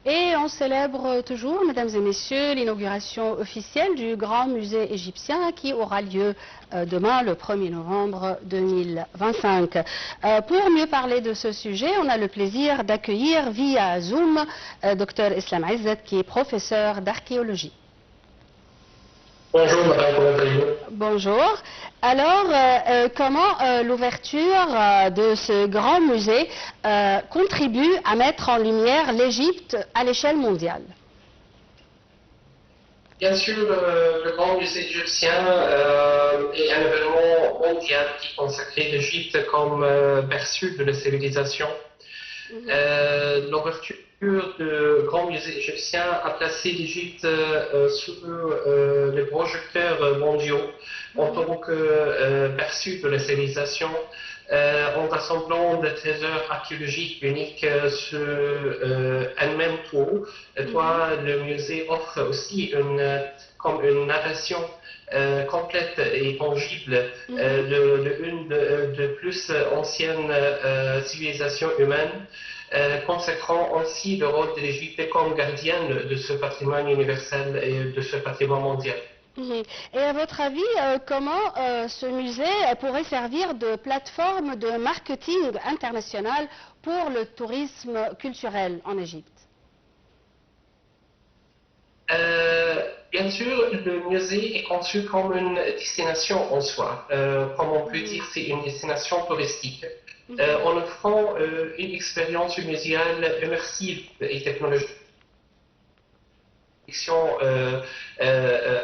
Et on célèbre toujours, mesdames et messieurs, l'inauguration officielle du Grand Musée égyptien qui aura lieu demain, le 1er novembre 2025. Pour mieux parler de ce sujet, on a le plaisir d'accueillir via Zoom Dr Islam Izzet, qui est professeur d'archéologie. Bonjour madame, comment allez-vous? Bonjour. Alors, comment l'ouverture de ce grand musée contribue à mettre en lumière l'Égypte à l'échelle mondiale? Bien sûr, le Grand Musée égyptien est un événement mondial qui consacre l'Égypte comme berceau de la civilisation. L'ouverture du Grand Musée égyptien a placé l'Égypte sous les projecteurs mondiaux en tant que berceau de la civilisation, en rassemblant des trésors archéologiques uniques sur un même tour. Le musée offre aussi comme une narration complète et tangible d'une de plus anciennes civilisations humaines, consacrant ainsi le rôle de l'Égypte comme gardienne de ce patrimoine universel et de ce patrimoine mondial. Et à votre avis, comment ce musée pourrait servir de plateforme de marketing international pour le tourisme culturel en Égypte? Bien sûr, le musée est conçu comme une destination en soi. Comme on peut dire, c'est une destination touristique. En offrant une expérience muséale immersive et technologique,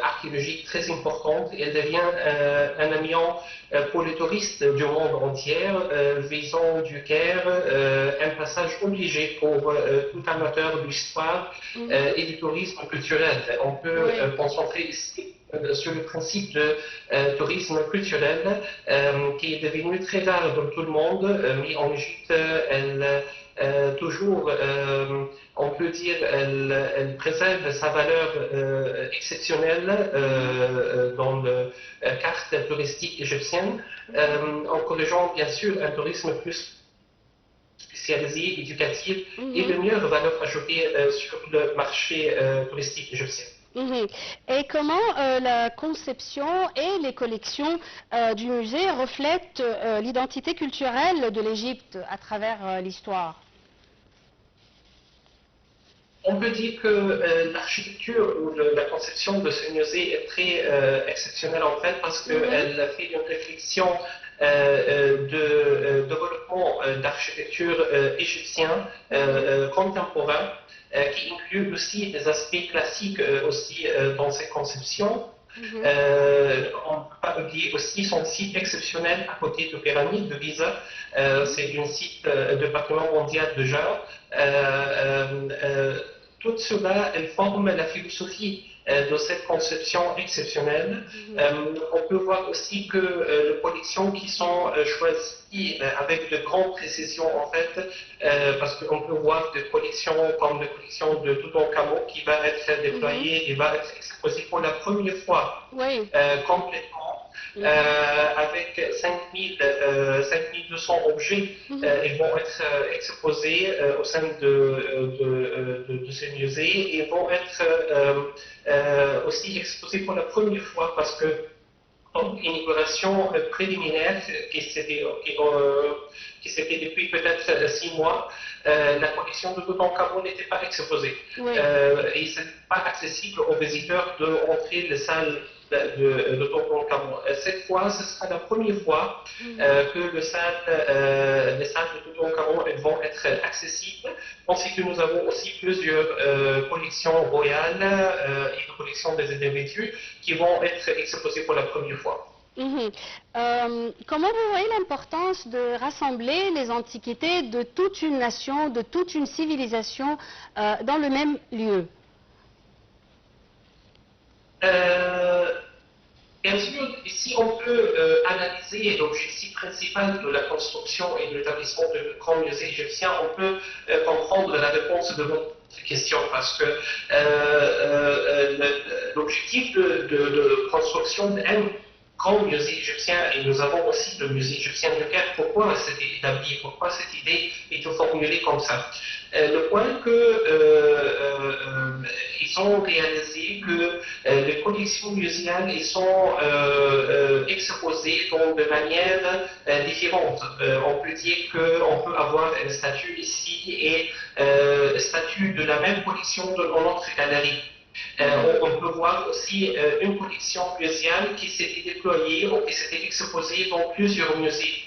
archéologique très importante. Elle devient un amiant pour les touristes du monde entier, visant du Caire, un passage obligé pour tout amateur d'histoire et du tourisme culturel. On peut concentrer ici sur le principe de tourisme culturel qui est devenu très rare dans tout le monde, mais en Égypte, toujours, on peut dire, elle préserve sa valeur exceptionnelle dans la carte touristique égyptienne, encourageant bien sûr un tourisme plus spécialisé, éducatif et de meilleure valeur ajoutée sur le marché touristique égyptien. Et comment la conception et les collections du musée reflètent l'identité culturelle de l'Égypte à travers l'histoire? On peut dire que l'architecture ou la conception de ce musée est très exceptionnelle en fait parce qu'elle fait une réflexion de développement d'architecture égyptien contemporain qui inclut aussi des aspects classiques aussi dans cette conception. On ne peut pas oublier aussi son site exceptionnel à côté de la pyramide de Giza. C'est un site de patrimoine mondial de genre. Tout cela, elle forme la philosophie de cette conception exceptionnelle. On peut voir aussi que les collections qui sont choisies avec de grandes précisions en fait, parce qu'on peut voir des collections comme la collection de Toutankhamon qui va être déployée et va être exposée pour la première fois complètement. Avec 5200 objets, ils vont être exposés au sein de ce musée et vont être aussi exposés pour la première fois parce que une inauguration préliminaire qui s'était depuis peut-être 6 mois, la collection de Toutankhamon n'était pas exposée. Et ce n'est pas accessible aux visiteurs d'entrer les salles de Toutankhamon. Cette fois, ce sera la première fois que les salles de Toutankhamon vont être accessibles. Ensuite, nous avons aussi plusieurs collections royales et des collections des individus qui vont être exposées pour la première fois. Comment vous voyez l'importance de rassembler les antiquités de toute une nation, de toute une civilisation dans le même lieu? Bien sûr, ici on peut analyser l'objectif principal de la construction et de l'établissement du Grand Musée égyptien. On peut comprendre la réponse de votre question parce que l'objectif de construction d'un Grand Musée égyptien, et nous avons aussi le Musée égyptien de Caire, pourquoi c'était établi, pourquoi cette idée est formulée comme ça. Le point que ont réalisé que les collections muséales ils sont exposées de manière différente. On peut dire qu'on peut avoir un statut ici et statut de la même collection dans notre galerie. On peut voir aussi une collection muséale qui s'était déployée ou qui s'était exposée dans plusieurs musées.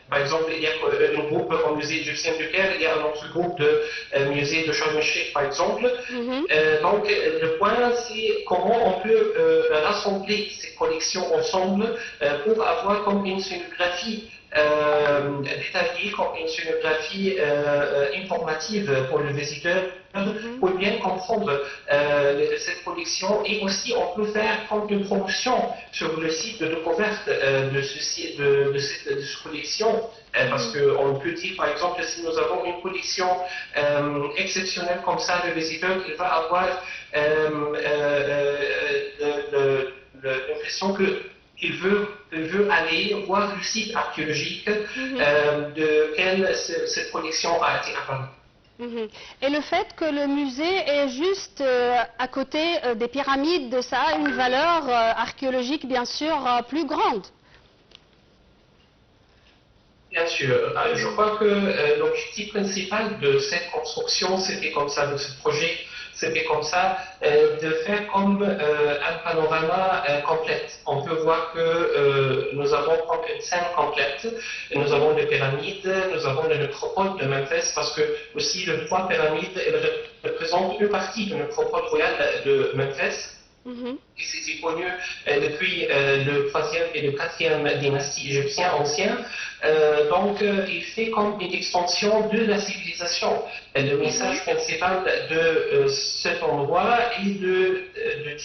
Par exemple, il y a un groupe au musée égyptien du Caire, il y a un autre groupe de musée de Sharm el-Sheikh, par exemple. Donc, le point, c'est comment on peut rassembler ces collections ensemble pour avoir comme une scénographie détaillée, comme une scénographie informative pour le visiteur, pour bien comprendre cette collection. Et aussi, on peut faire comme une promotion sur le site de découverte de cette collection. Parce qu'on peut dire, par exemple, si nous avons une collection exceptionnelle comme ça, le visiteur il va avoir l'impression qu'il veut aller voir le site archéologique de quelle cette collection a été apparue. Et le fait que le musée est juste à côté des pyramides, ça a une valeur archéologique bien sûr plus grande. Bien sûr. Je crois que l'objectif principal de cette construction, c'était comme ça, de ce projet, c'était comme ça, de faire comme un panorama complète. On peut voir que nous avons comme une scène complète. Nous avons les pyramides, nous avons le nécropole de Memphis, parce que aussi le trois pyramides représentent une partie de nécropole royal de Memphis. Et c'était connu depuis le 3e et le 4e dynastie égyptienne ancienne. Donc, il fait comme une extension de la civilisation. Le message principal de cet endroit est de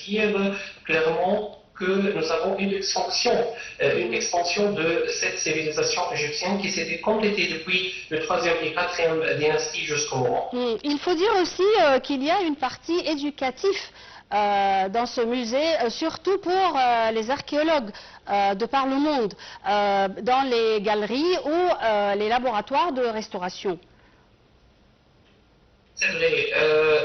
dire clairement que nous avons une extension de cette civilisation égyptienne qui s'était complétée depuis le 3e et 4e dynastie jusqu'au moment. Il faut dire aussi qu'il y a une partie éducative dans ce musée, surtout pour les archéologues de par le monde, dans les galeries ou les laboratoires de restauration. C'est vrai.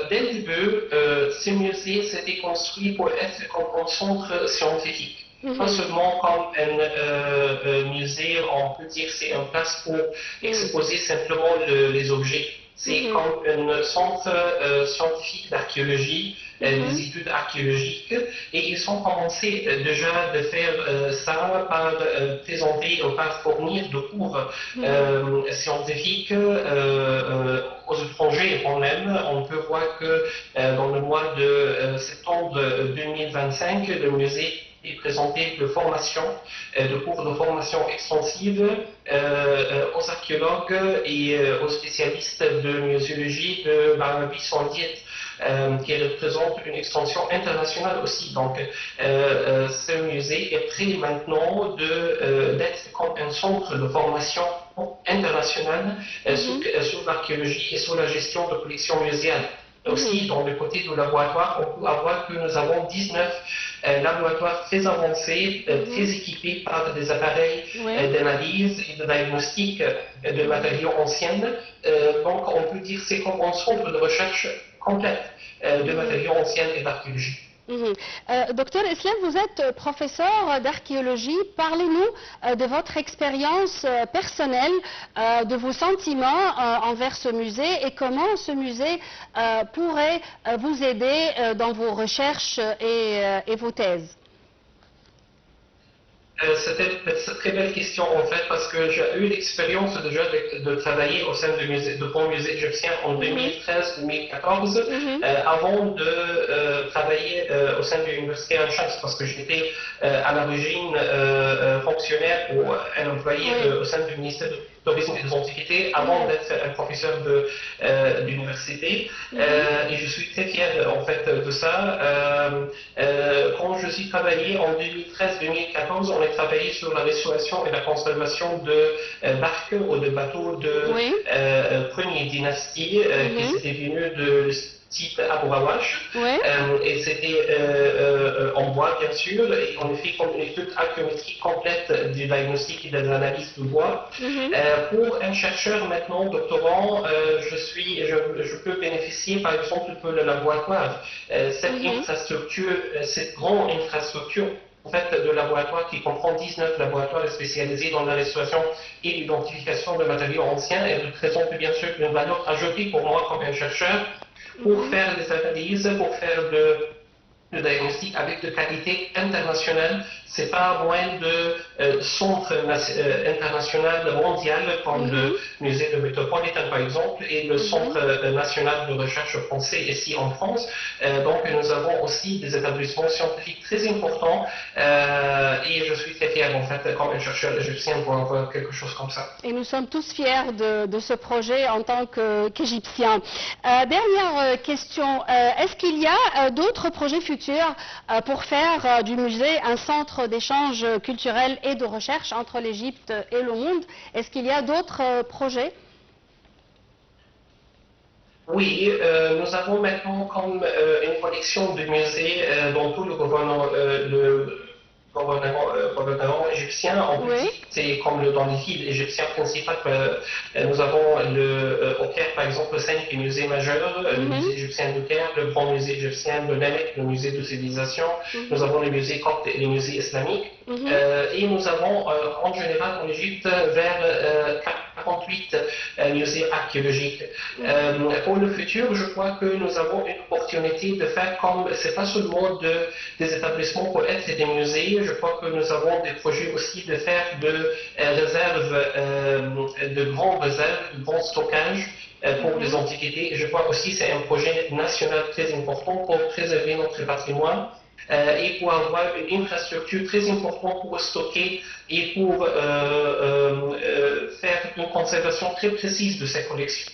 Dès le début, ce musée s'était construit pour être comme un centre scientifique. Pas seulement comme un musée, on peut dire c'est une place pour exposer simplement les objets. C'est comme un centre scientifique d'archéologie, des études archéologiques, et ils ont commencé déjà de faire ça par présenter ou par fournir de cours scientifiques aux étrangers eux-mêmes. On peut voir que dans le mois de septembre 2025, le musée est présenté de formation, de cours de formation extensive aux archéologues et aux spécialistes de muséologie de l'Arabie saoudite, qui représente une extension internationale aussi. Donc, ce musée est prêt maintenant d'être comme un centre de formation internationale sur l'archéologie et sur la gestion de collections muséales. Aussi, dans le côté du laboratoire, on peut avoir que nous avons 19 laboratoires très avancés, très équipés par des appareils d'analyse et de diagnostic de matériaux anciens. Donc, on peut dire que c'est comme un centre de recherche complète de matériaux anciens et d'archéologie. Docteur Eslem, vous êtes professeur d'archéologie. Parlez-nous de votre expérience personnelle, de vos sentiments envers ce musée et comment ce musée pourrait vous aider dans vos recherches et vos thèses. C'était une très belle question en fait parce que j'ai eu l'expérience déjà de travailler au sein du Grand Musée égyptien en 2013-2014 avant de travailler au sein de l'Université Anne-Chance parce que j'étais à l'origine fonctionnaire ou un employé au sein du ministère du Tourisme et des Antiquités avant d'être un professeur d'université et je suis très fier en fait de ça. Quand je suis travaillé en 2013-2014, on a travaillé sur la restauration et la conservation de barques ou de bateaux de première dynastie qui s'était venus type Abu Rawash. Oui. Et c'était en bois, bien sûr, et on a fait une étude archéométrique complète du diagnostic et de l'analyse du bois. Pour un chercheur maintenant, doctorant, je peux bénéficier par exemple de le laboratoire. Cette infrastructure, cette grande infrastructure en fait, de laboratoire qui comprend 19 laboratoires spécialisés dans la restauration et l'identification de matériaux anciens, et représente bien sûr une valeur ajoutée pour moi comme un chercheur pour faire des analyses, pour faire le diagnostic avec de qualité internationale. Ce n'est pas moins de centre international mondial comme le musée de Metropolitan par exemple et le centre national de recherche français ici en France. Donc nous avons aussi des établissements scientifiques très importants et je suis très fier en fait comme un chercheur égyptien pour avoir quelque chose comme ça. Et nous sommes tous fiers de ce projet en tant qu'Égyptiens. Dernière question, est-ce qu'il y a d'autres projets futurs pour faire du musée un centre d'échange culturel et de recherche entre l'Égypte et le monde? Est-ce qu'il y a d'autres projets? Oui, nous avons maintenant comme une collection de musées dans tout le gouvernement égyptien. En petit, c'est comme dans les villes égyptiennes principales. Nous avons au Caire, par exemple, 5 musées majeurs, le musée égyptien du Caire, le grand musée égyptien de Lamech, le musée de civilisation. Nous avons les musées coptes et les musées islamiques. Et nous avons en général en Égypte vers 48 musées archéologiques. Pour le futur, je crois que nous avons une opportunité de faire comme, c'est pas seulement des établissements pour être des musées, je crois que nous avons des projets aussi de faire de réserves, de grandes réserves, de grands stockages pour les antiquités. Je crois aussi que c'est un projet national très important pour préserver notre patrimoine. Et pour avoir une infrastructure très importante pour stocker et pour faire une conservation très précise de ces collections.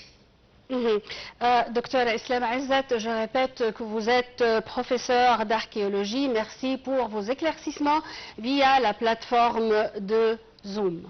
Docteur Islam Azzat, je répète que vous êtes professeur d'archéologie. Merci pour vos éclaircissements via la plateforme de Zoom.